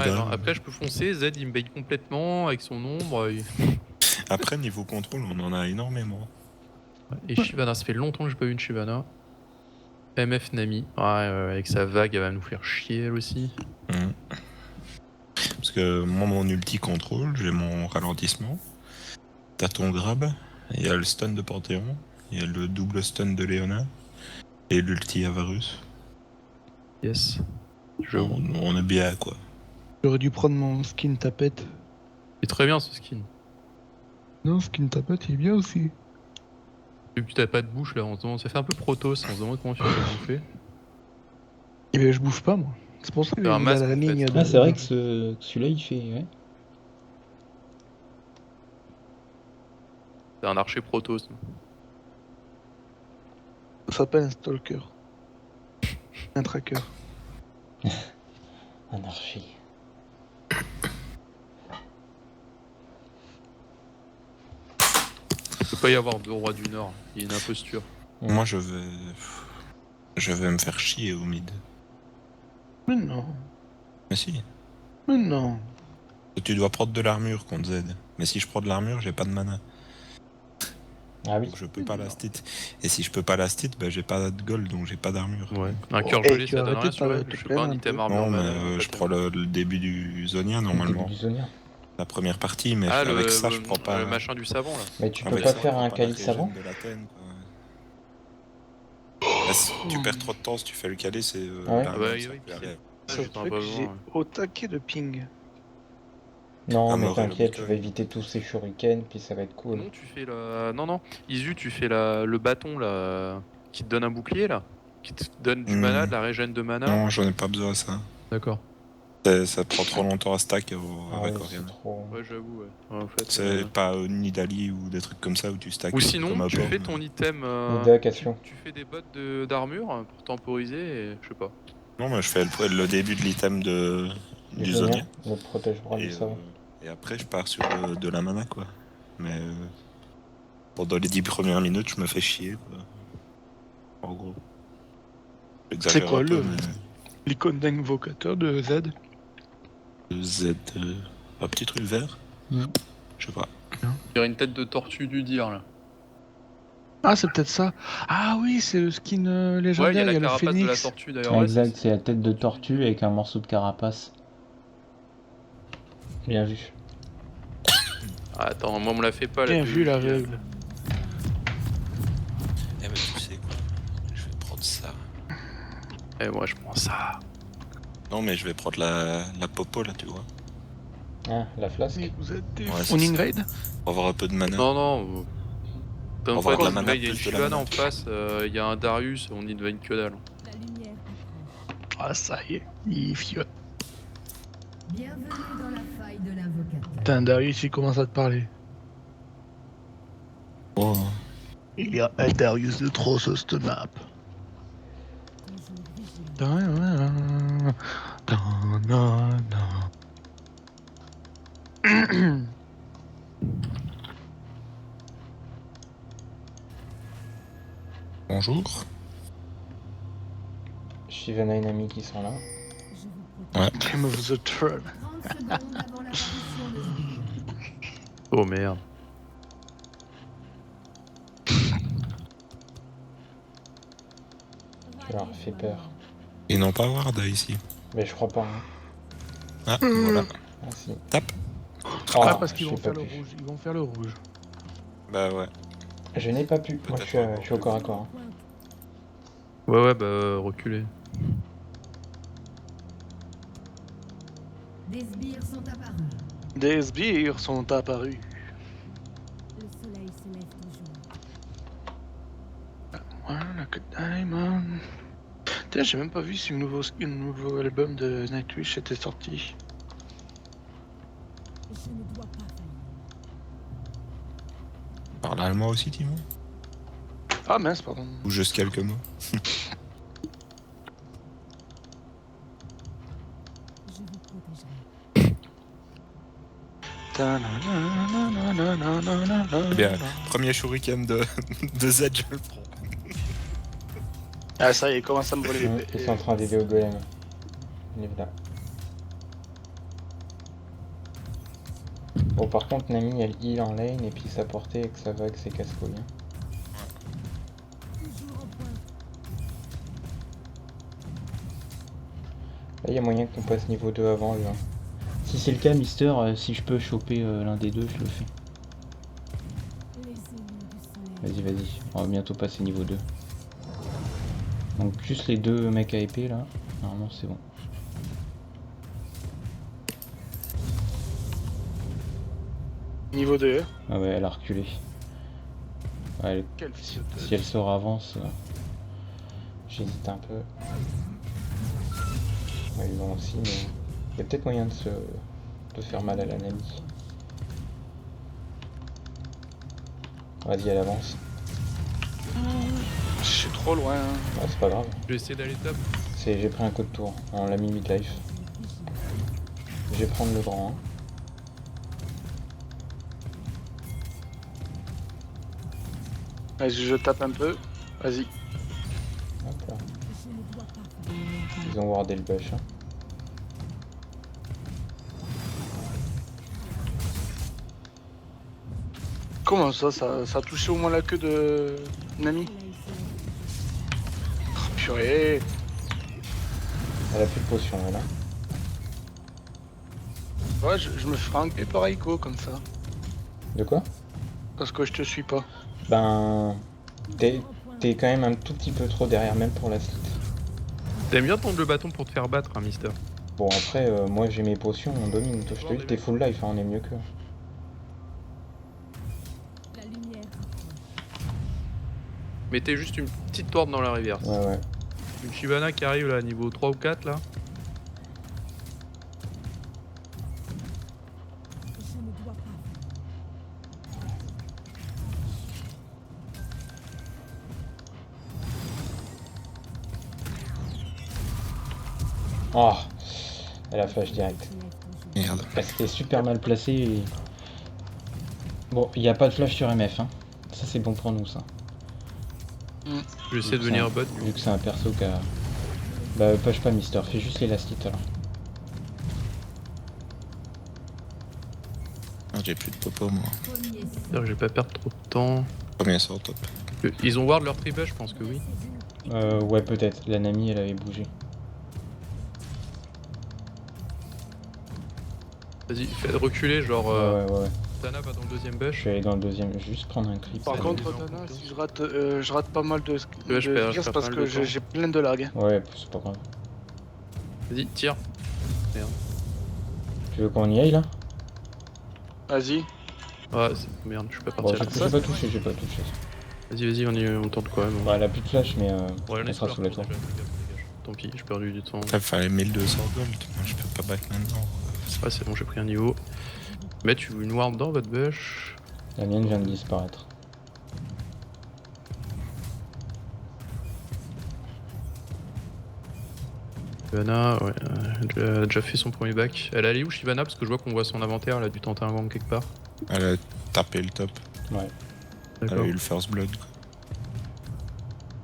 dalle. hein. Après, je peux foncer. Z, il me bait complètement avec son ombre. Après, niveau contrôle, on en a énormément. Et Shyvana, ça fait longtemps que j'ai pas vu une Shyvana. MF Nami, ouais, avec sa vague, elle va nous faire chier elle aussi. Parce que moi, mon ulti contrôle, j'ai mon ralentissement. T'as ton grab, il y a le stun de Panthéon, il y a le double stun de Léona, et l'ulti Avarus. Yes. On est bien, quoi. J'aurais dû prendre mon skin tapette. C'est très bien ce skin. Non, skin tapette, il est bien aussi. Vu que t'as pas de bouche là, ça fait un peu protos, on se demande comment tu vas bouffer. Eh ben, je bouffe pas, moi. C'est pour ça qu'il C'est un est masque, à la en fait. ligne. Ah, c'est vrai que celui-là, il fait... Ouais. C'est un archer protos. Ça s'appelle un stalker. Un tracker. Anarchie. Il peut pas y avoir deux rois du Nord, il y a une imposture. Moi, je vais me faire chier au mid. Mais non. Mais si. Mais non. Tu dois prendre de l'armure contre Z. Mais si je prends de l'armure, j'ai pas de mana. Ah oui. Donc je peux pas la stit. Et si je peux pas la stit, bah j'ai pas de gold, donc j'ai pas d'armure. Ouais. Un cœur Et gelé, tu ça as donne arrêté rien de sur elle. te Je sais plaindre pas, un un item peu. armure. Non, mais mana, je prends le début du Zonia normalement. Du Zonia. La première partie, mais Ah, avec ça, je prends pas. le machin du savon là. Mais tu peux Avec pas ça, faire je prends un pas la calice régène avant de l'Athènes, quoi. Bah, si tu perds trop de temps si tu fais le calice, c'est Ouais. l'armure, Ah bah, ça oui, peut puis aller. C'est j'ai le pas truc, besoin, j'ai ouais. au taquet de ping. Non, À mais mort et le t'inquiète, tu Bitcoin. vas éviter tous ces shurikens, puis ça va être cool. Non, tu fais la. Non, Isu, tu fais le bâton là. Qui te donne un bouclier là. Qui te donne du mana, de la régène de mana. Non, j'en ai pas besoin de ça. D'accord. Ça prend trop longtemps à stack Ah avec oui, Oriana. c'est trop... Ouais, j'avoue, ouais. En fait, C'est pas Nidali ou des trucs comme ça où tu stacks Ou comme sinon, un tu porc, fais mais- ton item. Nida, Cassio. Tu fais des bottes d'armure pour temporiser et je sais pas. Non, mais je fais le début de l'item du Zonia. Le protège-bras du savon. Et après, je pars sur de la mana, quoi. Mais pendant les 10 premières minutes, je me fais chier, quoi. En gros. J'exagère C'est quoi un peu, le- L'icône d'invocateur de Z? mais Z... un petit truc vert. Mm. Je sais pas. Il y aurait une tête de tortue du dire là. Ah, c'est peut-être ça. Ah oui, c'est le skin Ouais, il y légendaire, a il y la a le carapace de la phénix. tortue d'ailleurs. Ouais, Exact, c'est la tête de tortue avec un morceau de carapace. Bien vu. Ah, attends, moi on me la fait pas. Bien la vu la PvP, règle. Eh ben, tu sais quoi. Je vais prendre ça. Et moi je prends ça. Non, mais je vais prendre la popo, là, tu vois. Ah, la flasque. Mais vous êtes des Ouais, fous. On c'est ça. ingrade? Pour avoir un peu de mana. Non. On En va fait, avoir de la mana, il y a une plus de la Shyvana mana. en face, il y a un Darius, on y devine que dalle. La lumière approche. Ah, ça y est, il fiote. Bienvenue dans la faille de l'invocateur. Putain, Darius, il commence à te parler. Oh. Il y a un Darius de trop sur cette map. Toujours vigilant. Bonjour. Shyvana et Nami qui sont là. Je vous protège. Ouais. Game of the Throne. 30 secondes avant l'apparition de l'ennemi. Oh merde. Tu leur fais peur. Ils n'ont pas Ward ici. Mais je crois pas. Hein. Ah, voilà. Ah si. Tape. Ah, parce qu'ils je vont sais faire pas le plus. rouge. Ils vont faire le rouge. Bah ouais. Je n'ai pas pu. Moi, je suis au corps à corps. Hein. Ouais, bah reculez. Des sbires sont apparus. Des sbires sont apparus. Le soleil se lève toujours. Voilà, que Diamond. Tiens, j'ai même pas vu si un nouveau album de Nightwish était sorti. Je ne dois pas faillir. Parle allemand aussi, Timon. Ah mince, pardon. Ou juste quelques mots. Je vous protégerai. Eh bien, premier shuriken de Z, je le prends. Ah ça y est, il commence à me voler les Ils sont en train d'aider au golem. Il est là. Bon, par contre, Nami, elle heal en lane et puis sa portée avec sa vague, c'est casse-couille. Hein. Là, il y a moyen qu'on passe niveau 2 avant, lui. Hein. Si c'est le cas, Mister, si je peux choper l'un des deux, je le fais. Vas-y, vas-y. On va bientôt passer niveau 2. Donc juste les deux mecs à épée là. Normalement c'est bon. Niveau 2. Ah ouais, elle a reculé. Ouais, Quel fils de... si elle sort avance, j'hésite un peu. Ouais, ils vont aussi, mais il y a peut-être moyen de faire mal à la Nami. Vas-y, elle avance. Je suis trop loin. Hein. Ah, c'est pas grave. Je vais essayer d'aller top. J'ai pris un coup de tour. On l'a mis mid-life. Je vais prendre le grand. Hein. Vas-y, je tape un peu. Vas-y. Hop là. Ils ont wardé le bush. Hein. Comment ça, ça a touché au moins la queue de Nami? Oh, purée. Elle a plus de potion, elle. Hein. Ouais, je me ferai engueuler par Aiko comme ça. De quoi? Parce que je te suis pas. Ben... T'es quand même un tout petit peu trop derrière, même pour la site. T'aimes bien tendre le bâton pour te faire battre, hein, Mister. Bon, après, moi j'ai mes potions, on domine. Je te dis, t'es full life, hein, on est mieux que. Mettez juste une petite tourte dans la rivière. Ouais, ouais. Une Shyvana qui arrive là, niveau 3 ou 4 là. Oh, elle a flash direct. Merde. Elle s'était super mal placée. Et... Bon, il n'y a pas de flash sur MF. Hein. Ça, c'est bon pour nous, ça. Je vais essayer de venir bot. Vu que c'est un perso qui a... Bah, push pas Mister, fais juste l'élastite alors. Ah, j'ai plus de popo moi. Je vais pas perdre trop de temps. Premier sort top. Ils ont ward leur tribush, je pense que oui. Ouais, peut-être. La Nami, elle avait bougé. Vas-y, faites reculer, genre. Ouais. Tana va dans le deuxième Je bush. vais aller dans le deuxième. Je vais juste prendre un creep. Par Ça contre, nous Tana, si je rate pas mal de Ouais, je perds pierces pas parce mal que de temps. j'ai plein de lag. Ouais, c'est pas grave. Vas-y, tire. Tu veux qu'on y aille là? Vas-y. Ah, merde, je suis pas Bon, parti là. j'ai pas touché. Vas-y, on tente quand même. Bah, elle a plus de flash, mais Ouais, on sera sous la tour. Tant pis, j'ai perdu du temps. Après, il fallait 1200 gold. Moi, je peux pas battre maintenant. Ouais, c'est bon, j'ai pris un niveau. Mais tu veux une ward dans votre bush? La mienne vient de disparaître. Shyvana, ouais, elle a déjà fait son premier back. Elle est allée où Shyvana? Parce que je vois qu'on voit son inventaire, elle a dû tenter un gang quelque part. Elle a tapé le top. Ouais. Elle D'accord. a eu le first blood. Quoi.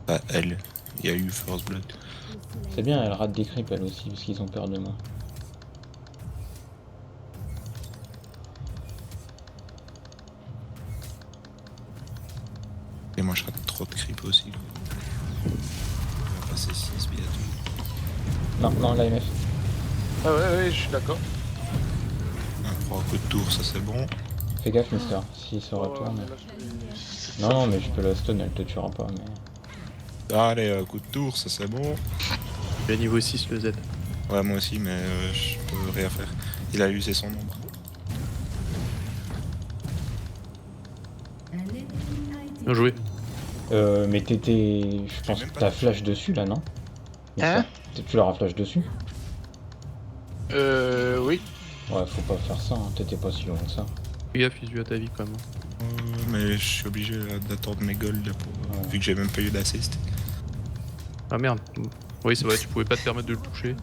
Bah, elle. Il y a eu first blood. C'est bien, elle rate des creeps elle aussi, parce qu'ils ont peur de moi. Et moi, je rate trop de creep aussi. Quoi. On va passer 6 bientôt. Non, la MF. Ah ouais, je suis d'accord. Un 3 coups de tour, ça c'est bon. Fais gaffe, Mister, s'il se retourne. Ouais, là, je- Non, mais je peux la stun, elle te tuera pas, mais... Allez, coup de tour, ça c'est bon. Il est niveau 6 le Z. Ouais, moi aussi, mais je peux rien faire. Il a usé son ombre. Bien joué. Mais t'étais... Je pense même que pas t'as touché. flash dessus, là, non? Hein? Tu leur as flash dessus? Oui. Ouais, faut pas faire ça, hein. T'étais pas si loin que ça. Fais gaffe, il à ta vie quand même. Mais je suis obligé d'attendre mes golds pour, Ouais. vu que j'ai même pas eu d'assist. Ah merde. Oui, c'est vrai, tu pouvais pas te permettre de le toucher.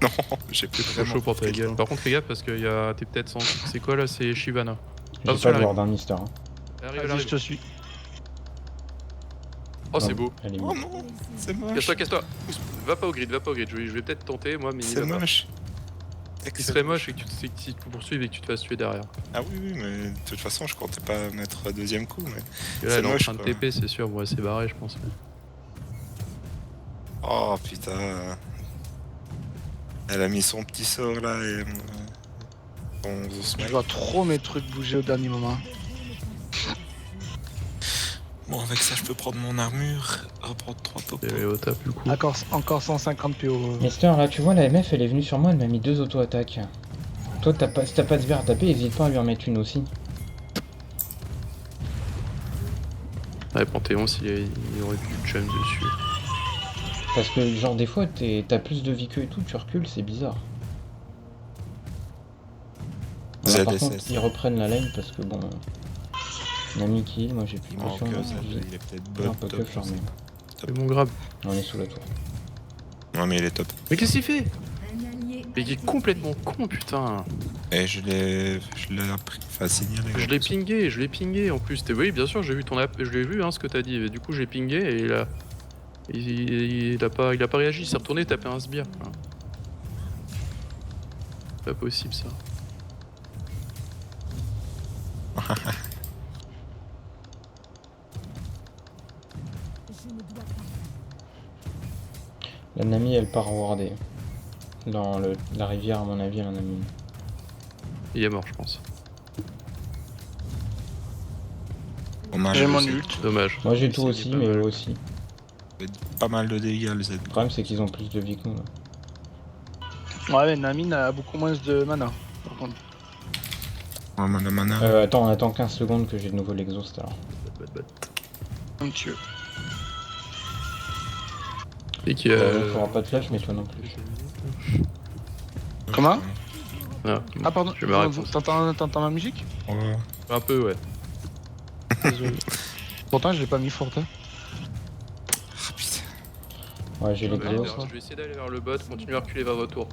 Non, j'ai plus C'est trop chaud pour ta gueule. Par contre, fais gaffe parce que t'es peut-être sans. C'est quoi là? C'est Shyvana. J'ai Attention, pas elle de arrive. ward, hein, Mister. Hein. Elle arrive, elle Vas-y, je arrive. te suis. Oh, c'est Non, beau. Elle est Oh mise. non, c'est moche. Casse-toi, casse-toi. Va pas au grid, va pas au grid. Je vais peut-être tenter moi, mais il C'est va pas. moche. Ce qui serait moche, c'est que tu te poursuives et que tu te fasses tuer derrière. Ah oui, oui, mais de toute façon, je comptais pas mettre un deuxième coup. Mais... Et là, C'est elle est en moche, train de quoi. TP, c'est sûr. Bon, elle s'est barrée, je pense. Oh putain. Elle a mis son petit sort là et. Son Je smite. vois trop mes trucs bouger au dernier moment. Bon, avec ça, je peux prendre mon armure, reprendre 3 topos. Et au tap, du coup. Encore 150 PO. Mister, là, tu vois, la MF, elle est venue sur moi, elle m'a mis 2 auto-attaques. Toi, si t'as pas de verre à taper, hésite pas à lui en mettre une aussi. Ouais, Panthéon, il aurait pu jump dessus. Parce que, genre, des fois, t'as plus de vie que et tout, tu recules, c'est bizarre. Alors, par ZSS. contre, ils reprennent la lane parce que, bon... Nami kill, moi j'ai plus Il de manque potions. il est peut-être Non, bot, pas top, que je faire, sais mais pas. C'est mon grab. on est sous la tour. Non, mais il est top. Mais qu'est-ce qu'il fait? Un allié Mais il est complètement con, putain. Et je l'ai appris, enfin signalé. Je l'ai pingé en plus. Oui, bien sûr, j'ai vu ton je l'ai vu, hein, ce que t'as dit. Et du coup, j'ai pingé et il a pas réagi. Il s'est retourné taper un sbire. Quoi. C'est pas possible, ça. La Nami, elle part warder. Dans la rivière, à mon avis, elle en a mis une. Il est mort, je pense. Hommage, J'ai mon je sais. ult. Dommage. Moi j'ai Il tout s'est aussi, mis pas mais mal. eux aussi. Pas mal de dégâts, le Z. Le problème, c'est qu'ils ont plus de vie que nous. Là. Ouais, mais Nami a beaucoup moins de mana. Par contre. Ouais, la mana. Attends, on attend 15 secondes que j'ai de nouveau l'exhaust alors. Un petit peu. Et qui T'auras pas de flash, mais toi non plus. Comment Ah, Ah, pardon, Je me réponds. t'entends ma musique? Ouais. un peu, ouais. Désolé. Pourtant, je l'ai pas mis forte. Hein. Ah putain. Ouais, j'ai Je vais l'exhaust. essayer d'aller vers le bot, continuer à reculer vers votre tour.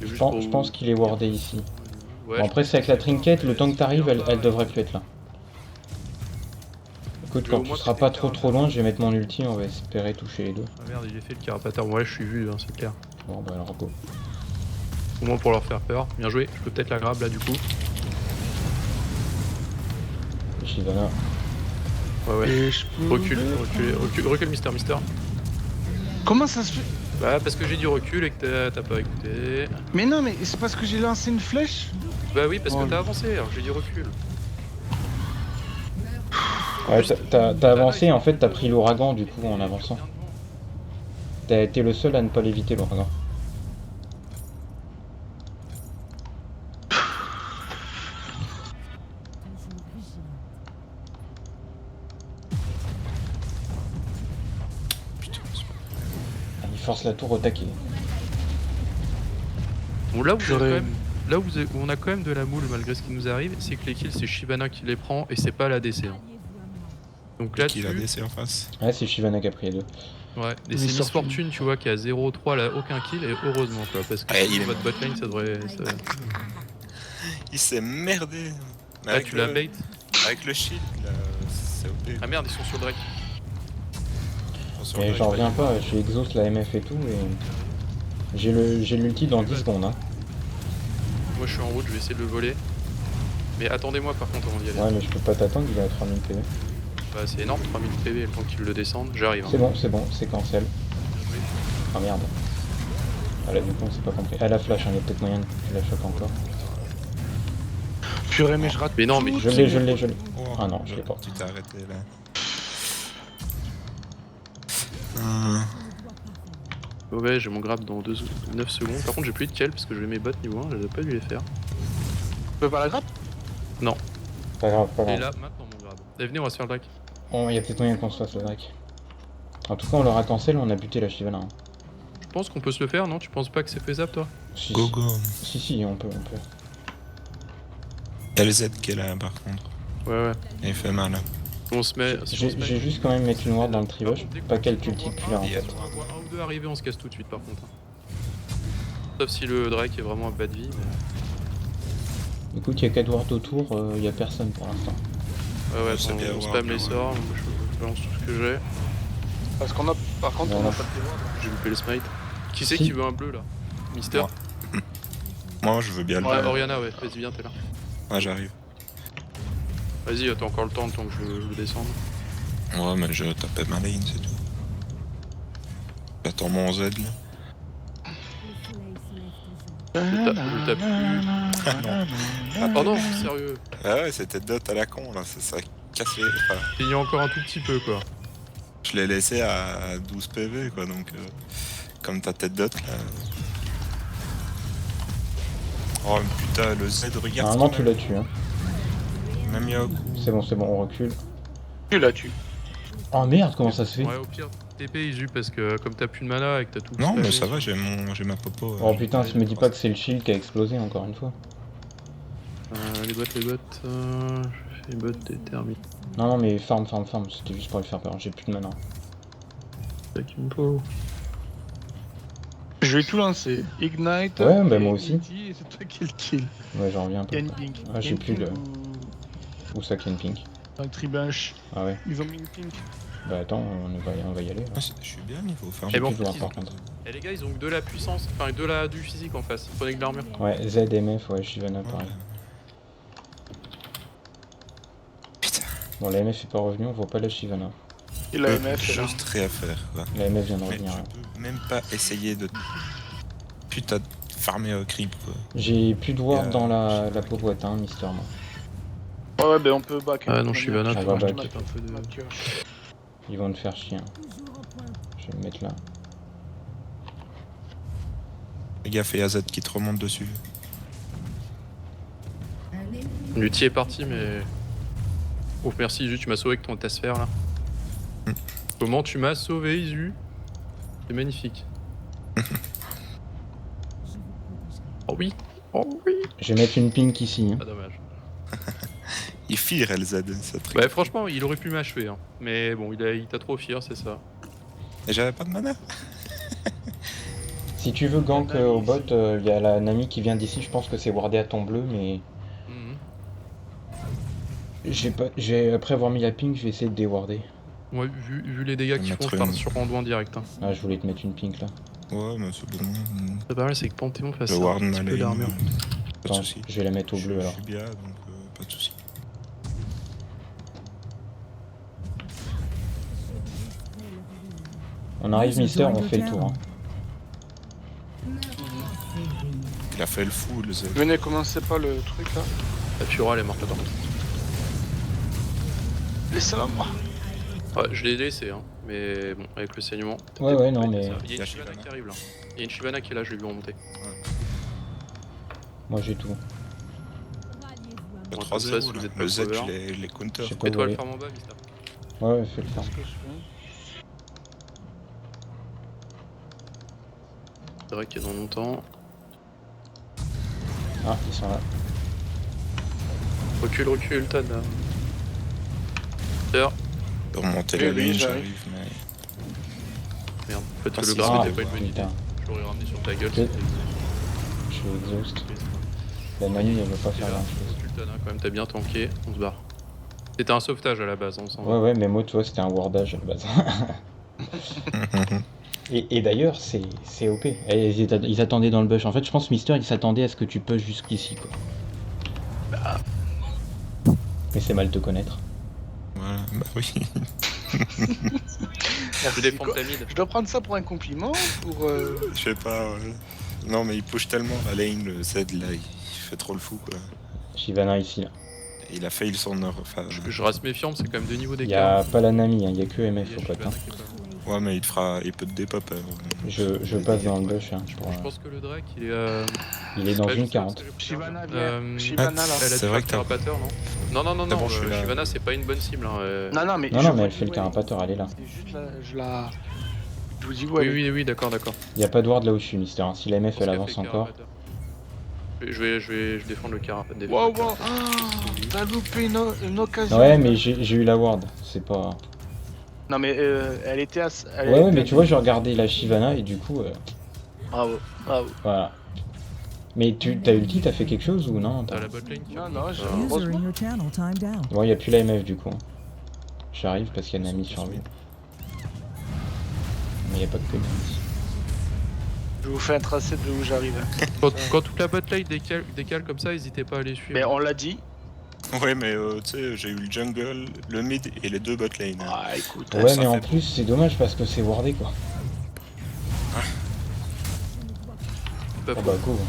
Je pense qu'il est wardé ici. Ouais, Bon, après, c'est avec la trinket, le temps que t'arrives, elle devrait plus être là. Écoute, Mais quand au tu moins, seras t'es pas clair, trop loin, je vais mettre mon ulti, on va espérer toucher les deux. Ah merde, il est fait le carapateur. Ouais, je suis vu, hein, c'est clair. Bon, bah alors go. Au moins pour leur faire peur. Bien joué, je peux peut-être la grab là du coup. Shivana. Ouais, ouais. Et je peux... Recule, Mister. Comment ça se fait? Bah, parce que j'ai dit recul et que t'as pas écouté. Mais non, mais c'est parce que j'ai lancé une flèche? Bah oui, parce Oh. que t'as avancé, alors j'ai dit recul. Ouais, t'as avancé, en fait, t'as pris l'ouragan du coup en avançant. T'as été le seul à ne pas l'éviter l'ouragan. Il force la tour au taquet. Bon, là où, vous avez J'aurais- quand même, là où, où on a quand même de la moule malgré ce qui nous arrive, c'est que les kills c'est Shyvana qui les prend et c'est pas la DC. Hein. Donc là Qui l'a DC en face. Ouais, c'est Shivana qui a pris les deux. ouais, et Mais c'est sur- Miss Fortune, tu vois, qui a 0-3, elle a aucun kill et heureusement quoi, parce que Ouais, sinon, il est votre botlane ça devrait. Il s'est merdé. Mais Ah, avec tu l'as le- bait. Avec le shield, là, c'est OP. Ah merde, ils sont sur Drake. Attention, Mais là, j'en je- reviens pas, j'ai exhaust la MF et tout et... J'ai l'ulti dans 10 secondes hein. Moi je suis en route, je vais essayer de le voler. Mais attendez-moi par contre avant d'y aller. Ouais mais je peux pas t'attendre, il est à 3000 PV. Bah, c'est énorme, 3000 PV, le temps qu'ils le descendent. J'arrive. Hein. C'est bon, c'est cancel. Ah merde. Ah là du coup on s'est pas compris. Elle a flash, hein, il y a peut-être moyen de la chope encore. Purée, mais je rate. Mais non, mais tout. Je l'ai. Oh, Ah non, je l'ai pas. Tu t'es arrêté là. ouais, j'ai mon grab dans 9 secondes. Par contre, j'ai plus de kill parce que je vais mes bots niveau 1, j'avais pas dû les faire. Tu peux pas la grappe? Pas grave, pas Et grave. là, maintenant mon grab. Allez, venez, on va se faire le Drake. Il y a peut-être moyen qu'on se fasse le Drake. En tout cas on l'aura cancel, on a buté la Shivana. Hein. Je pense qu'on peut se le faire, non? Tu penses pas que c'est faisable, toi? Si, Go go. si, on peut. Il y a le Z qui est là par contre. Ouais. Il fait mal. Hein. On se met. Si on se met- J'ai juste quand même mettre une ward dans le tribush, pas qu'elle ulti depuis là en Il y a fait. On voit un ou deux arriver, on se casse tout de suite par contre. Sauf si le Drake est vraiment à pas de vie. Mais... Écoute, il y a 4 wards autour, il y a personne pour l'instant. Ouais, C'est bien, on ouais, spam ouais. les sorts, je balance tout ce que j'ai. Parce qu'on a. Par contre, on Voilà. a pas de terroir. J'ai loupé le smite. Qui c'est Si. qui veut un bleu là? Mister. Moi, je veux bien le Ouais, faire. Oriana, ouais, vas-y, viens, t'es là. Ouais, j'arrive. Vas-y, t'as encore le temps que je descende. Ouais, mais je tapais ma lane, c'est tout. J'attends mon Z, là. Je tape plus. Ah, oh non, sérieux. Ah ouais, c'était dot à la con, là. Ça a cassé. Enfin, Il y a encore un tout petit peu, quoi. je l'ai laissé à 12 PV, quoi, donc... comme ta tête dot, là... Oh, putain, le Z, regarde... Normalement, tu l'as tué. Hein. Même Yoko. C'est bon, on recule. Tu l'as tué. Oh merde, comment ça se fait? Ouais, au pire, TP Isu, parce que comme t'as plus de mana et que t'as tout. Non, mais spamé ça va, sur- j'ai ma popo. Oh putain, tu me dis pas que c'est le shield qui a explosé encore une fois. Les bottes, je fais bottes déterminées. Non, mais farm, c'était juste pour lui faire peur, j'ai plus de mana. Tac, une peau. Je vais tout lancer. Ignite. Ouais, bah et moi aussi. ulti, et c'est toi qui le kill. Ouais, j'en reviens un peu. Yann Pink. Ah, j'ai plus le- Où ça, Ken Pink? Un tribanche. Ah ouais. Ils ont mis une pink. Bah attends, on va y aller. Là. Ah, je suis bien niveau farm. Et bon, plus de voir, ils par ont- contre. Et les gars, ils ont que de la puissance, enfin du physique en face. Prenez que de l'armure. Ouais, ZMF, ouais, Shyvana Ouais. pareil. Putain, Bon, la MF est pas revenue, on voit pas la Shyvana. Et la MF, elle a- juste rien à faire, quoi. La MF vient de Mais revenir. Ouais. je peux même pas essayer de... Putain, de farmer au creep, quoi. J'ai plus de ward Et, dans la peau boîte, hein, Mister. Moi. Ouais, ben on peut back. Ah non, Shyvana, Ah, tu bah, vois, bah, je te mets un peu de. Ils vont me faire chier. Hein. Je vais me mettre là. Fais gaffe, et AZ qui te remonte dessus. L'ulti est parti, mais. Ouf, merci Isu, tu m'as sauvé avec ton ta sphère là. Comment tu m'as sauvé, Isu? C'est magnifique. Oh oui! Oh oui! Je vais mettre une pink ici. Hein. Pas dommage. Il fire LZ, ça truc. Bah, franchement, il aurait pu m'achever, hein. Mais bon, il t'a trop fier, c'est ça. Et j'avais pas de mana. Si tu veux gank au bot, il y a la Nami qui vient d'ici, je pense que c'est wardé à ton bleu, mais Mhm. après avoir mis la pink, je vais essayer de déwarder. Ouais, vu les dégâts qu'ils font, Mettre je pars une- sur Randuin direct. Hein. Ah, je voulais te mettre une pink là. Ouais, mais c'est bon. C'est pas mal, c'est que Panthéon fasse Le un ward petit ma peu lane. d'armure. Pas de Attends, soucis. je vais la mettre au bleu Je alors. suis bien, donc pas de soucis. On arrive Mister, on fait le tour. Hein. Il a fait le fou, le Z. Venez, commencez pas le truc là. La Fiora, elle est morte dedans. Laissez-la moi. Ouais, je l'ai laissé, hein. Mais bon, avec le saignement. t'as Ouais, peut-être ouais, pas non, été mais- ça. Il y a une Shyvana qui arrive là. Il y a une Shyvana qui est là, je l'ai vu remonter. Moi j'ai tout. Le Ouais, 3-0, comme ça, si là. vous êtes pas Le Z, cover. je l'ai counter. Je sais pas où Fais-toi le aller. farm en bas, Mister. Ouais, fais le farm. Qu'est-ce que je fais? C'est vrai qu'il y a dans longtemps. Ah, ils sont là. Recule, Tad. Là. Mister. Je peux remonter Oui, la oui, lane, j'arrive. j'arrive, mais... Merde, en fait, Ah, le si, grab Ah, était pas une bonne idée. putain, Je l'aurais ramené sur ta gueule. Ok. c'était- je suis exhaust. La Nami elle veut pas Et faire là, grand chose. tu le tonnes, hein, quand même, t'as bien tanké, on se barre. C'était un sauvetage à la base, on s'en va. Ouais, ouais, mais moi, tu vois, c'était un wardage à la base. Et d'ailleurs, c'est OP. Et ils attendaient dans le bush. En fait, je pense Mister, il s'attendait à ce que tu push jusqu'ici, quoi. Mais c'est mal te connaître. Voilà, bah oui. Je défends ta mid. Je dois prendre ça pour un compliment ou pour. Je sais pas, ouais. Non, mais il push tellement la lane, le Z, là, il fait trop le fou, quoi. Shyvana ici, là. Il a fail son or, enfin... Je reste méfiant, c'est quand même 2 niveaux Il y d'écart. a pas la Nami, il y a que Il MF y a au pote. Hein. Shyvana qui est pas loin. Ouais, mais il peut te dépop. Je passe dans le bush. Hein, Je pour, pense que le Drake, il est. Il est dans ouais, je une sais, 40. parce que j'ai Shivana pris vient. l'armure. Shivana là. Elle a C'est tué vrai un que t'as- carapateur, non? Non, Ah bon, je suis là. Shyvana c'est pas une bonne cible. Hein. Non, mais. Non, je non, mais vous elle dis fait le où carapateur, elle est là. C'est juste là, je la. Je vous dis où Oui, elle est. oui, d'accord. Il y a pas de ward là où je suis, Mister. Hein. Si la MF Je pense elle qu'elle avance fait le encore. carapateur. Je défends le carapateur. Wow, wow. Ah, t'as loupé une occasion. Ouais, mais j'ai eu la ward. C'est pas. Non, mais elle était à. elle Ouais, ouais, était mais à- tu vois, je regardais la Shyvana et du coup. Bravo, bravo. Voilà. Mais t'as ulti, t'as fait quelque chose ou non? T'as la botlane qui. Non, non, je- Ah. User heureusement. in your channel timed out. Bon, il y a plus la MF du coup. J'arrive parce qu'il y a Nami sur lui. Mais il y a pas que Nami. Je vous fais un tracé de où j'arrive. Quand toute la botlane décale comme ça, n'hésitez pas à les suivre. Mais on l'a dit. Ouais, mais tu sais, j'ai eu le jungle, le mid et les deux bot lane. Ah, écoute. Ouais, ça mais en fait plus, c'est dommage parce que c'est wardé quoi. Pas Oh faux. bah go.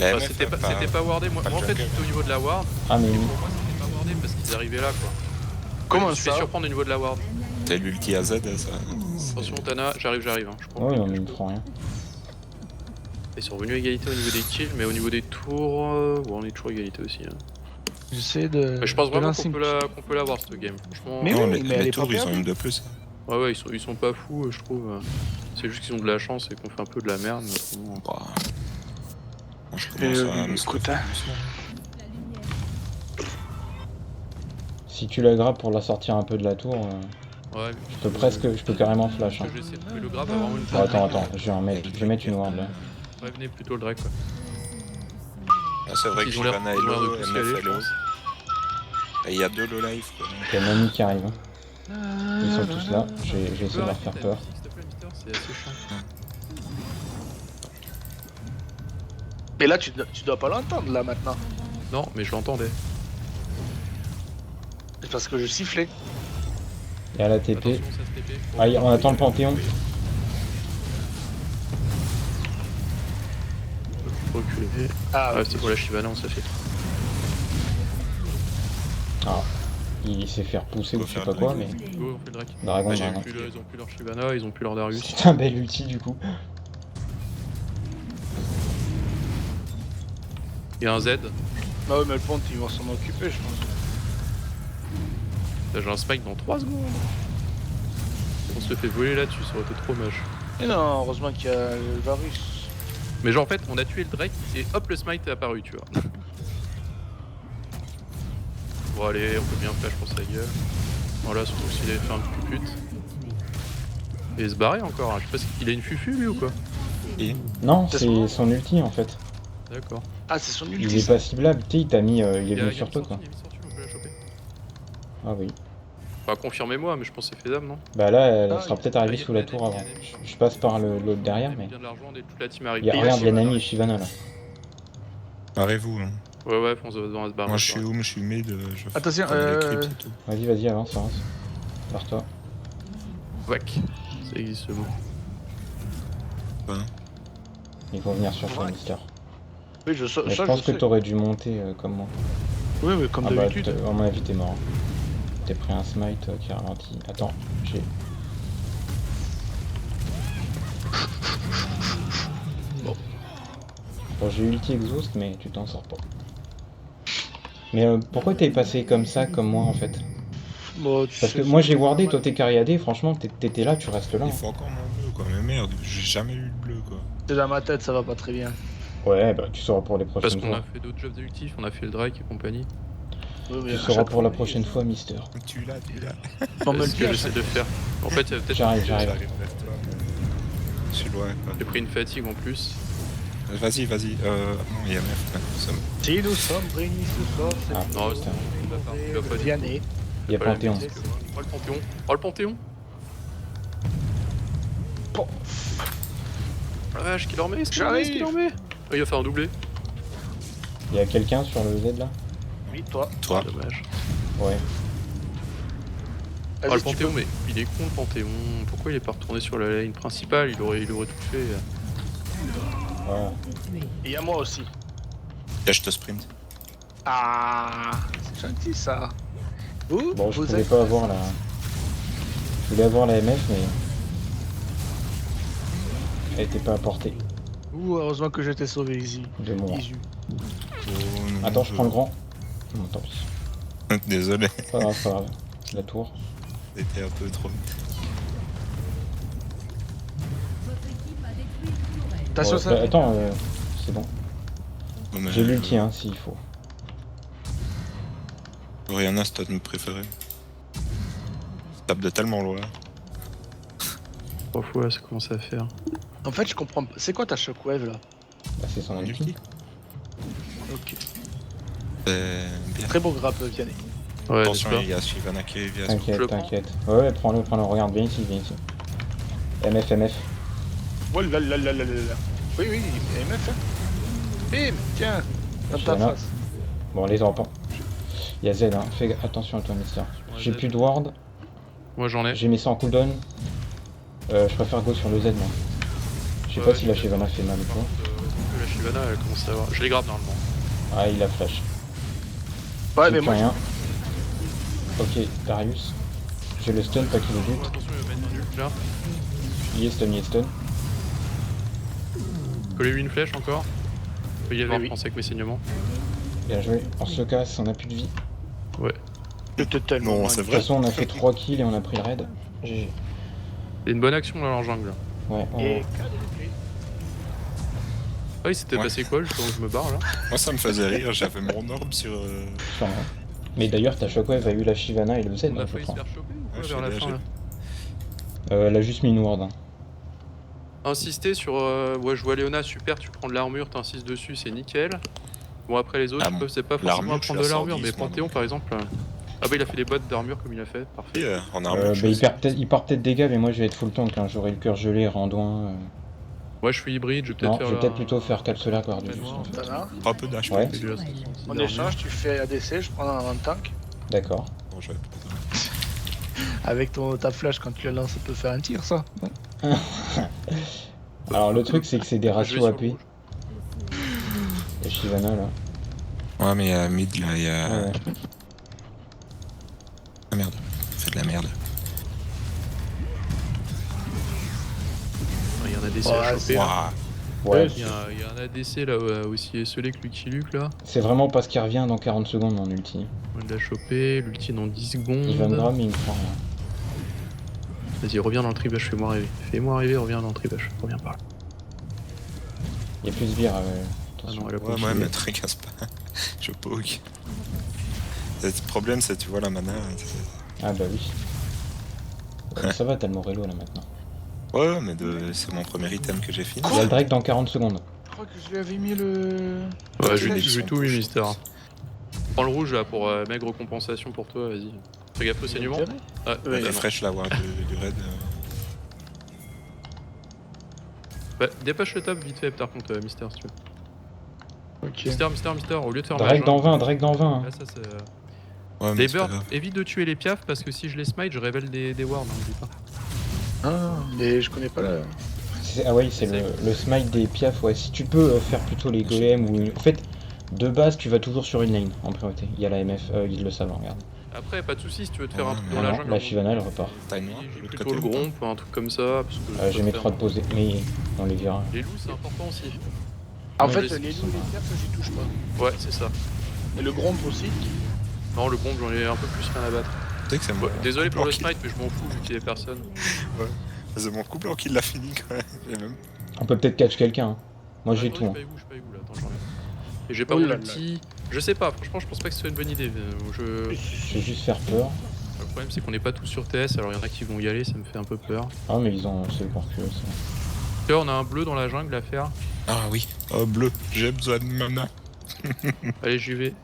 La Enfin, MF, c'était pas wardé. Moi, pas en fait, jungle. j'étais au niveau de la ward. Ah mais Et pour moi, c'était pas wardé parce qu'ils arrivaient là, quoi. Comment Je me suis fait ça surprendre au niveau de la ward. T'as l'ulti AZ, ça. Attention, Tana, j'arrive. Hein. Je prends ouais, le non pic, mais je il me peux. prend rien. Ils sont revenus à égalité au niveau des kills, mais au niveau des tours, bon, on est toujours à égalité aussi. Hein. J'essaie de. Mais je pense de vraiment lancer qu'on une- peut l'avoir cette game. Franchement, Mais Non, oui, mais elle les est tours, pas ils ont perdue. une de plus. ouais, ils sont pas fous, je trouve. C'est juste qu'ils ont de la chance et qu'on fait un peu de la merde. Mais bon, Bah, moi, je commence à me écoute, stresser hein. doucement. Si tu la grappes pour la sortir un peu de la tour, ouais, je peux carrément flash. Hein. J'essaie de trouver le grab, avoir une Oh, attends, je vais mettre une ward là. Prévenez plutôt le Drake, quoi. Ah, c'est vrai que Ils ont l'air Shyvana est ils ont l'air de low, plus y MF aller, est je low. pense. Et il y a deux low life, quoi. Il y a Nami qui arrive. Hein. Ils sont tous là, j'ai essayé de leur faire peur. S'il te plaît, Mister, c'est assez chiant. Mais là, tu dois pas l'entendre là maintenant. Non, mais je l'entendais. C'est parce que je sifflais. Il y a la TP. Attention, ça se TP. Ah, on attend le Panthéon. Reculer. Ah, Ah, c'était pour la Shyvana, on s'est fait. Ah, il s'est fait repousser ou je sais pas quoi, mais... Go, on fait le Drake. Dragon, Ah, j'ai dragon. Ils ont plus leur Shyvana, ils ont plus leur Darius. C'est un bel ulti du coup. Il y a un Z. Bah ouais, mais le pont, ils vont s'en occuper, je pense. Là, j'ai un spike dans 3 secondes. On se fait voler là-dessus, ça aurait été trop moche. Mais non, heureusement qu'il y a le Varus. Mais genre, en fait, on a tué le Drake et hop, le smite est apparu, tu vois. Bon, allez, on peut bien flash pour sa gueule. Voilà, surtout s'il avait fait un pupute. Et se barrer encore, hein. Je sais pas s'il a une fufu lui ou quoi. Non, C'est c'est son ulti en fait. D'accord. Ah, c'est son Il ulti. est ça. pas ciblable, tu sais, il t'a mis... il est Il venu sur toi quoi. Il y a mis sortie, on peut la choper. Ah oui. Enfin, confirmez-moi, mais je pense que c'est faisable, non? Bah là, elle Ah, sera il- peut-être arrivée il y a- sous la il y a tour des- avant. il y a des- Je passe par l'autre derrière, mais... Il vient de la rejoindre et toute la team arrive. Il y a, Et regarde, il y a Shyvana. Nami et Shyvana là. Barrez-vous. Hein. Ouais, on se va se barrer. Moi, je suis home, je suis mid. Je Attention, prends les creeps, c'est tout. Vas-y, avance. Vers toi. Wack. Ça existe ce mot. Ils vont venir sur toi, Ouais. Mister. Oui, je sais. Mais je Ça, pense je que sais. t'aurais dû monter comme moi. Oui, oui, comme Ah bah, d'habitude. à mon avis, t'es mort. T'es pris un smite qui ralentit. Attends, j'ai... Bon, j'ai ulti exhaust, mais tu t'en sors pas. Mais pourquoi t'es passé comme ça, comme moi, en fait? Bon, Parce que moi, j'ai wardé, toi, t'es carriadé, franchement, t'étais là, tu restes là. Il faut encore mon bleu, quoi. Mais merde, j'ai jamais eu de bleu, quoi. C'est dans ma tête, ça va pas très bien. Ouais, bah, tu sauras pour les Parce prochaines qu'on a fois. fait d'autres jobs d'ultif, on a fait le Drake et compagnie. Oui, mais Tu à sauras chaque pour la fois, prochaine fois, Mister. Tu l'as. On me C'est le ce dit que à j'essaie chaque de faire. En fait, il y a peut-être. J'arrive. vers toi. Je suis loin, quoi. J'ai pris une fatigue en plus. Vas-y. Non, il y a MF, là. Ça me- Si nous sommes réunis ce soir, c'est Ah, Non, putain. il a pas dit. Vianney. Il y a Pas la Panthéon. musique, oh le Panthéon. Oh le Panthéon. Bon. Ah la vache, qu'il en met, J'arrive. qu'il en met. Oh, il va faire un doublé. Il y a quelqu'un sur le Z, là? Oui, toi. Toi, Dommage. Ouais. Oh Vas-y, le tu Panthéon, mais il est con le Panthéon. Pourquoi il est pas retourné sur la lane principale? Il aurait tout fait. Voilà. peux. Et y a moi aussi. là, je te sprint. Ah, c'est gentil ça. Vous, Bon, je vous pouvais êtes... pas avoir la... Je voulais avoir la MF, mais... Elle était pas à portée Ouh, heureusement que je t'ai sauvé, Izzy. de moi. Isu. Oh, non, Attends, je prends le grand. Non, tant pis. Désolé, Pas grave. La tour. c'était un peu trop. Votre équipe a détruit une tourelle. Attention, Ouais, ça. bah, attends, c'est bon. Non, mais, J'ai l'ulti, hein, s'il faut. Oriana, c'est notre préféré. Tape de tellement loin. 3 fois, ça commence à faire. En fait, je comprends pas. C'est quoi ta shockwave là? Bah, c'est son En ulti. ulti. Ok. Bien. Très beau grappe, Vianney. Ouais, Attention, j'espère. il y a Shyvana qui vient. Je le T'inquiète, prends. t'inquiète. Ouais, prends-le, regarde, viens ici. MF, MF. Oh là là là là là là. Oui, oui, MF. Hein. Bim, tiens, dans ta Shyvana. face. Bon, les rampants. Il y a Z, hein. Fais attention à toi, Mister. J'ai Z. plus de ward. Moi j'en ai. J'ai mis ça en cooldown. Je préfère go sur le Z, moi. Je sais Ouais, pas si la Shyvana fait mal ou Par quoi. contre, la Shyvana elle commence à avoir. Je les grave normalement. Ah, il a flash. Ouais, J'ai mais plus moi, rien. Ok, Darius. J'ai le stun, pas qu'il le bute. Attention, il va mettre un ult là. Il est stun. Collez-lui une flèche encore. Je peux y aller Oui. en avec mes saignements. Bien joué. On se casse, on a plus de vie. Ouais. j'étais tellement. Non, c'est De toute vrai. façon, on a fait 3 kills et on a pris le raid. GG. C'est une bonne action dans leur jungle. Ouais, Et Ah, il s'était Ouais. passé quoi justement que je me barre là? Moi, ça me faisait rire. J'avais mon orbe sur. sur moi. Mais d'ailleurs, ta Shockwave a eu la Shyvana et le Z, On a hein, je failli se crois. faire choper ou quoi Ouais, vers la j'ai- fin j'ai- là? Elle a juste mis une ward. Hein. Insister sur. Ouais, je vois Léona, super, tu prends de l'armure, t'insistes dessus, c'est nickel. Bon, après les autres, Ah, c'est pas forcément l'armure, à je prendre la de sors l'armure, mais glissement, Panthéon donc. par exemple. Ah bah il a fait des bottes d'armure comme il a fait, parfait. Et, en armure. je Bah, sais. il part peut-être dégâts, mais moi je vais être full tank. Hein. J'aurai le cœur gelé, randouin. Moi je suis hybride, je vais peut-être Non, faire. je vais la- peut-être plutôt faire Capsula Guardius. Manoir. En fait. voilà. Un peu d'HP. Ouais. Et déjà, c'est En des échange, tu fais ADC, je prends un tank. D'accord. Bon, j'avais pas- Avec ta flash, quand tu la lances, ça peut faire un tir, ça. Alors le truc, c'est que c'est des Je vais ratios sur AP. le rouge. Et Shyvana là. Ouais, mais à mid, là, il y a. Ouais. Ah merde. C'est de la merde. Il y a un ADC à Ouais, choper. là. Ouah. Ouais, Il y a un ADC là aussi esselé que Lucky Luke là. c'est vraiment parce qu'il revient dans 40 secondes mon ulti. On l'a chopé, l'ulti dans 10 secondes. Il va me grab, mais il me prend rien. Vas-y, reviens dans le tribâche, fais-moi rêver. Fais-moi rêver, reviens dans le tribâche. Reviens par là. Il y a plus de sbire. Ah Attention. non, elle a pas Ouais, aussi. ouais, mais te recasse pas. Je poke. Le problème, c'est, tu vois, la mana. Ah bah oui. Ouais, ça va, t'as le Morello là maintenant. Ouais, mais c'est mon premier item que j'ai fini. Il y a le Drake dans 40 secondes. Je crois que je lui avais mis le. Ouais, je Ouais, lui ils ai sont tout eu, touchés. Mister. Prends le rouge là pour maigre compensation pour toi, vas-y. Fais gaffe au saignement. Ouais, Ouais, bah, La non. fraîche, la ward du raid. Bah, dépêche le top vite fait par contre, Mister si tu veux. Ok. Mister, au lieu de faire Drake mage, dans 20, Drake dans 20. hein. là, ça, c'est, Ouais, mais les c'est pas birds, grave. évite de tuer les piafs parce que si je les smite, je révèle des wards, hein, n'oublie pas. Ah, mais je connais pas la. Ah oui, c'est le smite des piafs. Ouais, si tu peux faire plutôt les golems ou. En fait, de base, tu vas toujours sur une lane en priorité. Il y a la MF, ils le savent, regarde. Après, pas de soucis si tu veux te faire un Ouais, truc mais dans non, la jungle. la en Shyvana, mode- elle repart. T'as une noire, J'ai l'autre plutôt côté, le ou pas gromp, un truc comme ça. Parce que J'ai mes 3 de poser, mais on les verra. Les loups, c'est important aussi. En Ouais, fait, je sais les qu'ils loups, sont les pierres, j'y touche pas. Ouais, c'est ça. Et le gromp aussi. Non, le gromp, j'en ai un peu plus rien à battre. Tu sais que c'est Ouais, moi. désolé pour le smite, mais je m'en fous vu qu'il y a personne. C'est mon couple qui l'a fini quand même. Et même. On peut peut-être catch quelqu'un. Hein. Moi j'ai Attends, tout. Hein. Je suis pas égou là, attends, j'en ai. Et j'ai pas Oh mon là là. ulti. Je sais pas, franchement, je pense pas que ce soit une bonne idée. Je vais juste faire peur. Le problème, c'est qu'on est pas tous sur TS, alors il y en a qui vont y aller, ça me fait un peu peur. Ah, mais ils ont. C'est encore que ça. Là, on a un bleu dans la jungle à faire. Ah oui. Oh, bleu. J'ai besoin de mana. Allez, j'y vais.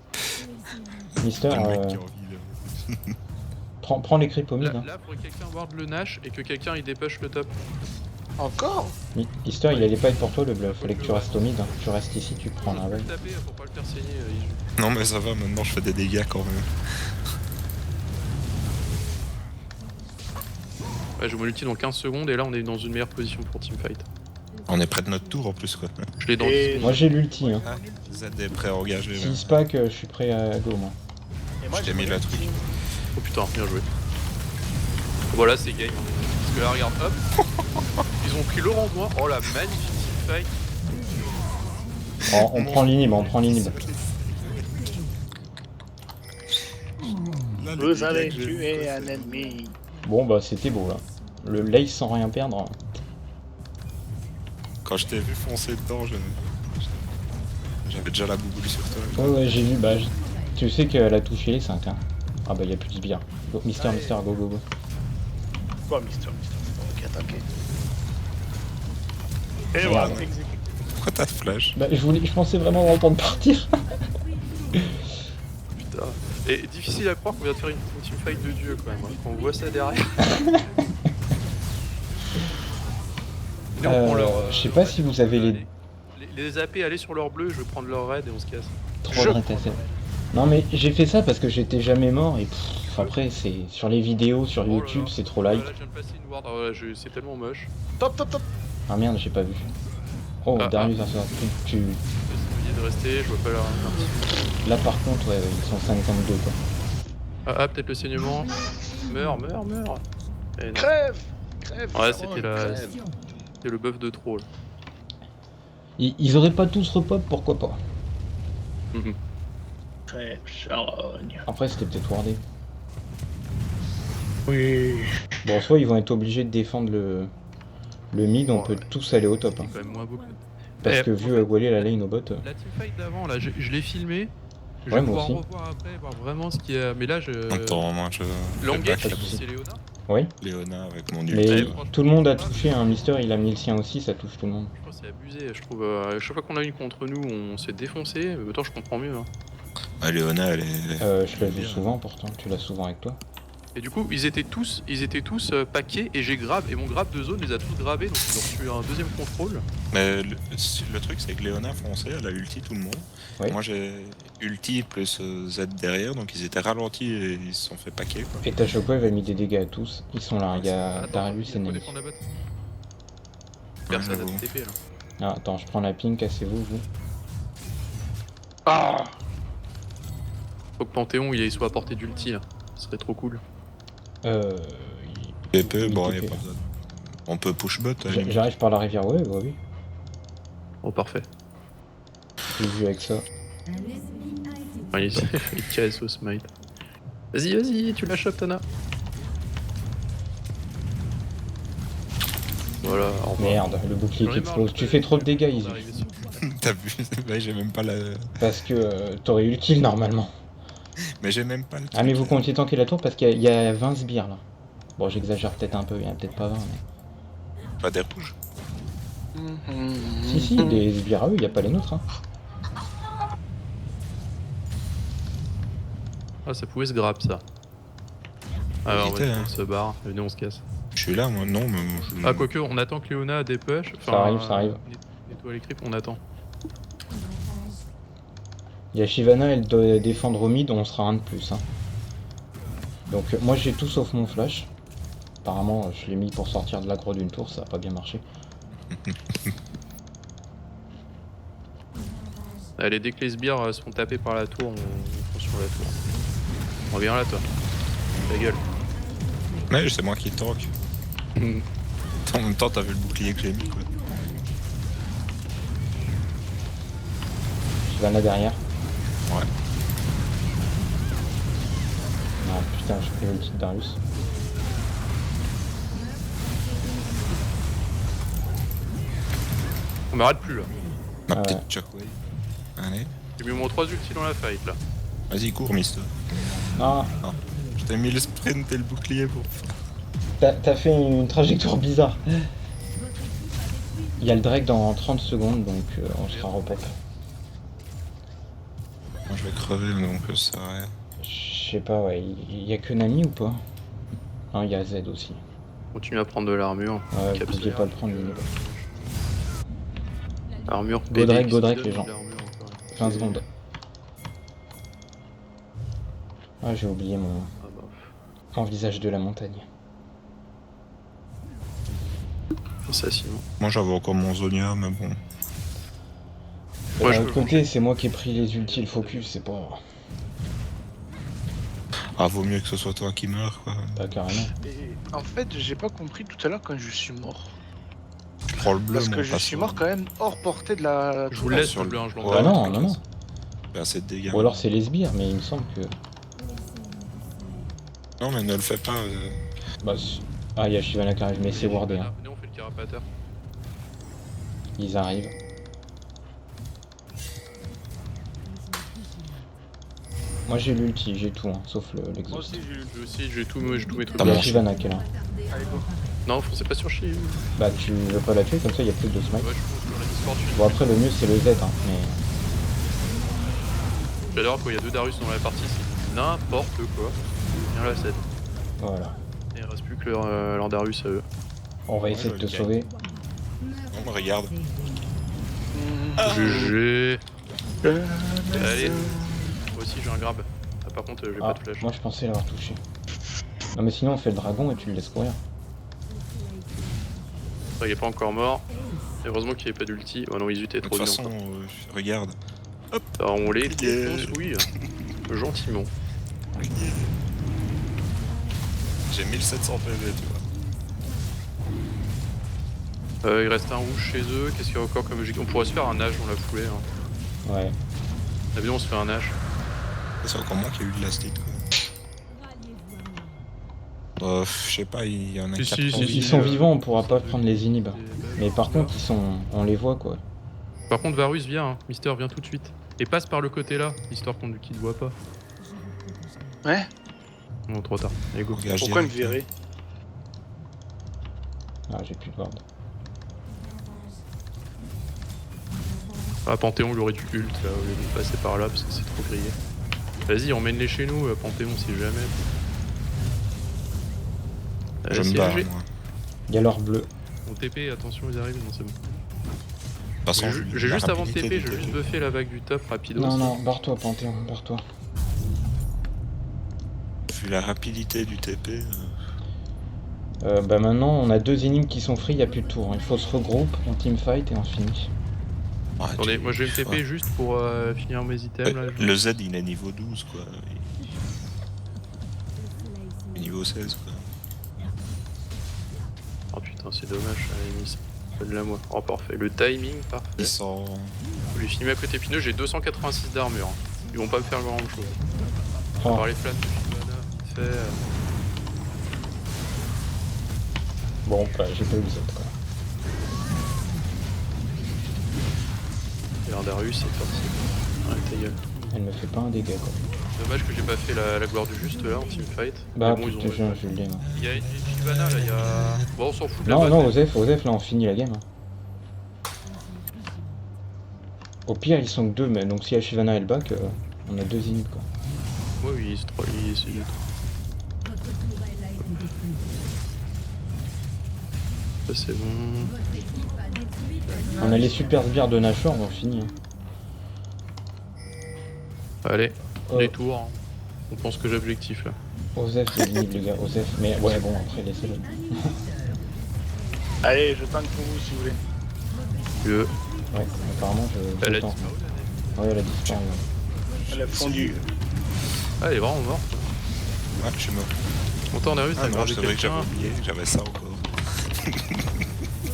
Mister, Ah, le mec qui a envie de- prends les creeps au mid. Là, Hein. là faudrait que quelqu'un ward le Nash et que quelqu'un il dépush le top. Encore Mister, il allait pas être pour toi le bluff. Fallait que tu restes au mid. Hein. Tu restes ici, tu prends la Faut vague. le taper pour pas le faire saigner. Il joue. Non, mais ça va, maintenant je fais des dégâts quand même. Ouais, j'ai mon ulti dans 15 secondes et là on est dans une meilleure position pour teamfight. On est près de notre tour en plus, quoi. Je l'ai dans Et- 10 secondes. Moi j'ai l'ulti. Hein. Ah, Z est prêt à engager. S'il se pack, je suis prêt à go moi. Et moi, Je t'ai mis j'ai le truc. Oh putain, bien joué. Voilà, c'est game. Parce que là, regarde, hop. Ils ont pris le rang noir. Oh la magnifique teamfight. On prend l'inhib, on prend l'inhib. Là, les Vous dégâts avez que j'ai tué fait, un c'est- ennemi. Bon bah c'était beau là. Le lace sans rien perdre. Quand je t'ai vu foncer dedans, j'avais déjà la bouboule sur toi. Ouais j'ai vu, bah tu sais qu'elle a touché les 5 hein. Ah bah y'a plus de sbire. Go, Mister, go go go. Quoi, Mister, ok, attaqué. Et Merde. voilà, exécuté. Pourquoi t'as flash? Bah je pensais vraiment avoir le temps de partir. Putain. Et difficile à croire qu'on vient de faire une teamfight de dieu quand même. Hein. Quand on voit ça derrière. Venez, on prend leur, Je sais pas si vous avez les les AP, allez sur leur bleu, je vais prendre leur raid et on se casse. 3 Dread Asset. Non mais j'ai fait ça parce que j'étais jamais mort et après c'est sur les vidéos sur Oh là YouTube là. c'est trop light. Là, je viens de passer une ward, ah ouais, c'est tellement moche. Top, top, top. Ah merde j'ai pas vu. Oh Ah, Darius tu... Essayez de rester, je vois pas leur... Là par contre ouais ils sont 52 quoi. Ah, peut-être le saignement. Meurs. Eh non. Crève. Crève. Ouais, Charon, c'était crève. le buff de trop là. Ils auraient pas tous repop pourquoi pas. Mhm. Crève, charogne. Après c'était peut-être wardé. Oui. Bon soit ils vont être obligés de défendre le mid, on Ouais. peut tous aller au top. C'est Hein. quand même moins beau que... Parce Eh, que vu où est la lane au bot... La teamfight d'avant, là, je l'ai filmé. Je Ouais, vais moi pouvoir aussi. revoir après, voir vraiment ce qu'il y a. Mais là, je. Attends, moi je. L'engage, fais pas de soucis. c'est Léona. Oui. Léona avec mon Mais ulti. franchement, tout le monde a touché, hein. Mister il a mis le sien aussi, ça touche tout le monde. Je crois que c'est abusé, je trouve. À chaque fois qu'on a une contre nous, on s'est défoncé. Mais autant je comprends mieux. Hein. Ah, Léona, elle est. Je l'ai vu souvent pourtant, tu l'as souvent avec toi. Et du coup, ils étaient tous paquets et j'ai grab. Et mon grab de zone les a tous grabés. Donc ils ont reçu un deuxième contrôle. Mais le truc, c'est que Léona foncé, elle a ulti tout le monde. Oui. Moi j'ai ulti plus Z derrière, donc ils étaient ralentis et ils se sont fait paquer quoi. Et ta Shockwave a mis des dégâts à tous, ils sont là, il y a Attends, Darius et faut Nami. défendre la botte. Personne j'avoue. n'a de TP là. Ah, attends, je prends la ping, cassez-vous vous. Ah. Faut que Panthéon il soit à portée d'ulti là. Ce serait trop cool. PP, bon, TP. y a pas besoin. On peut push bot. à la limite. J'arrive par la rivière, ouais, bah oui. Oh, parfait. J'ai vu avec ça. Un ennemi a été Allez, il casse au smite. Vas-y, tu la chopes, Tana. Voilà, au revoir. Merde, le bouclier J'en qui ai marre, explose. Tu fais trop de dégâts, on Isu. va arriver sur- T'as vu? Ouais, j'ai même pas la. Parce que t'aurais utile normalement. Mais j'ai même pas le. Ah mais vous truc. comptiez tanker la tour parce qu'il y a 20 sbires là. Bon j'exagère peut-être un peu, il y en a peut-être pas 20 mais... Pas des rouges. Si, les sbires à eux, il n'y a pas les nôtres. Hein. Ah, ça pouvait se grab ça. Alors, on Hésitez, va hein. se barre. Venez, on se casse. Je suis là, moi, non, mais. Ah, quoique, on attend que Léona dépush. Ça arrive. Nettoie les creeps, on attend. Il y a Shyvana, elle doit défendre au mid, on sera un de plus. Hein. Donc moi j'ai tout sauf mon flash. Apparemment je l'ai mis pour sortir de l'aggro d'une tour, ça a pas bien marché. Allez, dès que les sbires se font taper par la tour, on fonce sur la tour. Reviens là, toi. Ta gueule. Mais c'est moi qui tank. En même temps, t'as vu le bouclier que j'ai mis, quoi. Shyvana derrière. Ouais. Ah putain, j'ai pris le petit Darius. On m'arrête plus là. Ma Ah petite ouais. shockwave. Allez. J'ai mis mon 3 ulti dans la fight là. Vas-y, cours, mister. Ah, Je t'ai mis le sprint et le bouclier pour. t'as fait une trajectoire bizarre. Il y a le Drake dans 30 secondes donc on sera repop. Moi, je vais crever, donc ça sert à rien. Je sais pas, ouais, il y a que Nami ou pas? Non, il y a Z aussi. Continue à prendre de l'armure. Ouais, Cap n'oubliez pas de prendre une Armure Godrek, PD, Godrek, qui les se gens. donne de l'armure encore. 15 secondes. Ah, j'ai oublié mon Ah bah, envisage de la montagne. assassinant. Moi, j'avais encore mon Zonia, mais bon. Ouais, je D'un peux autre côté, c'est moi qui ai pris les ultis, le focus, c'est pas... Ah, vaut mieux que ce soit toi qui meurs, quoi. Pas carrément. Et en fait, j'ai pas compris tout à l'heure quand je suis mort. Je prends le bleu, Parce moi, que on je passe suis au- mort quand même hors portée de la. Je vous le laisse sur sur le le- bleu, hein, je Ouais, Ah l'entends. non, non, non. Fais assez de dégâts. Ou alors c'est les sbires, mais il me semble que... Non, mais ne le fais pas. Bah, ah, il y a Shyvana qui arrive, mais c'est wardé. Hein. Venez, on fait le carapateur. Ils arrivent. Moi j'ai l'ulti, j'ai tout, hein, sauf Moi l'exhaust. aussi, j'ai eu. Moi aussi, j'ai tout mes trucs. T'as Il y a mangé. Shyvana qui est là. Allez, go. Non, foncez pas sur Chi. Bah tu veux pas la tuer, comme ça il y a plus de smite. Ouais, je pense sur la misfortune. Bon après le mieux c'est le Z, hein, mais... J'adore quand il y a deux Darius dans la partie, c'est n'importe quoi. Viens là, 7. Voilà. Et il reste plus que leur Darius à eux. On va essayer de te je le sauver. Bon, regarde. GG. Allez. Moi aussi j'ai un grab. Ah, par contre j'ai pas Ah, de flash. moi je pensais l'avoir touché. Non mais sinon on fait le dragon et tu le laisses courir. Il est pas encore mort. Heureusement qu'il n'y avait pas d'ulti. Oh non, Isu t'es De trop toute bien. façon, regarde. Alors, on les Yeah. défonce, oui. Gentiment. J'ai 1700 PV, tu vois. Il reste un rouge chez eux. Qu'est-ce qu'il y a encore comme... On pourrait se faire un nage dans la foulée. Hein. Ouais. Ah bien, on se fait un nage. C'est encore moi qui ai eu de la state, quoi. Je sais pas, il y en a Si, 4 si, si, Ils si, sont vivants, on pourra pas prendre les inhibs. Et- Mais par contre ils sont. On les voit quoi. Par contre, Varus, viens. Hein. Mister, viens tout de suite. Et passe par le côté là, histoire qu'il ne te voit pas. Ouais. Non, trop tard. Allez, go. Engage Pourquoi me direct, virer? Ah j'ai plus de ward. Ah, Panthéon, il aurait du culte là, au lieu de passer par là, parce que c'est trop grillé. Vas-y, emmène-les chez nous, Panthéon, si jamais. Je me barre, CLG. moi. Il y a l'or bleu. On TP, attention, ils arrivent, non, c'est bon. De toute façon, J'ai la juste avant de rapidité TP, du je vais juste buffer la vague du top rapidos. Non non, barre-toi Panthéon, barre-toi. Vu la rapidité du TP, Bah maintenant on a 2 énigmes qui sont free, il n'y a plus de tour. Il faut se regrouper, on teamfight et on finit. Attendez, moi je vais me TP juste pour finir mes items là. Le Z il est niveau 12 quoi. Il est niveau 16 quoi. Oh putain, c'est dommage, allez, Miss. Donne-la moi. Oh, parfait. Le timing, parfait. Ils sont... Je vais filmer à côté Pineux, j'ai 286 d'armure. Ils vont pas me faire grand chose. À Oh. part les flammes de Shyvana, vite fait. Bon bah j'ai pas eu le Z quoi. Et Darius, c'est parti. Ouais, ta gueule. Elle me fait pas un dégât quoi. Dommage que j'ai pas fait la gloire du juste là en teamfight. Bah Mais bon, putain, ils ont... je l'ai moi. Il y a une Shyvana là, il y a. Bon, on s'en fout de la Non base, non, mais- Osef là on finit la game. Au pire ils sont que 2, mais donc si Ashivana est le back, on a 2 inhibs quoi. Ouais, oui, c'est trop. C'est du tout. Votre tourelle a été détruite. Ça, c'est bon. Votre équipe a détruit la On a les super sbires de Nashor, on finit. Hein. Allez, Oh. les tours. Hein. On pense que j'ai objectif là. Osef c'est l'inhib les gars, Osef. Mais ouais bon après laissez-le. Allez, je tank pour vous si vous voulez. Que. Ouais, apparemment je Elle a tente. disparu là. Ouais elle a disparu. Ouais. Elle a fondu. Ah, elle est vraiment morte. Ouais, je suis mort. Montant Darius, Ah t'as non, gardé c'est vrai que j'avais quelqu'un. oublié que j'avais ça encore.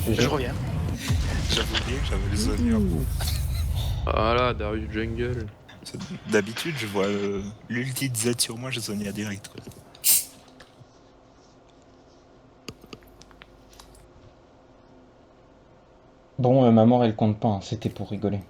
Je reviens. J'avais oublié que j'avais les oignons. Voilà, Darius Jungle. D'habitude, je vois l'ulti de Z sur moi, je zonia direct quoi. Bon ma mort elle compte pas, hein. C'était pour rigoler.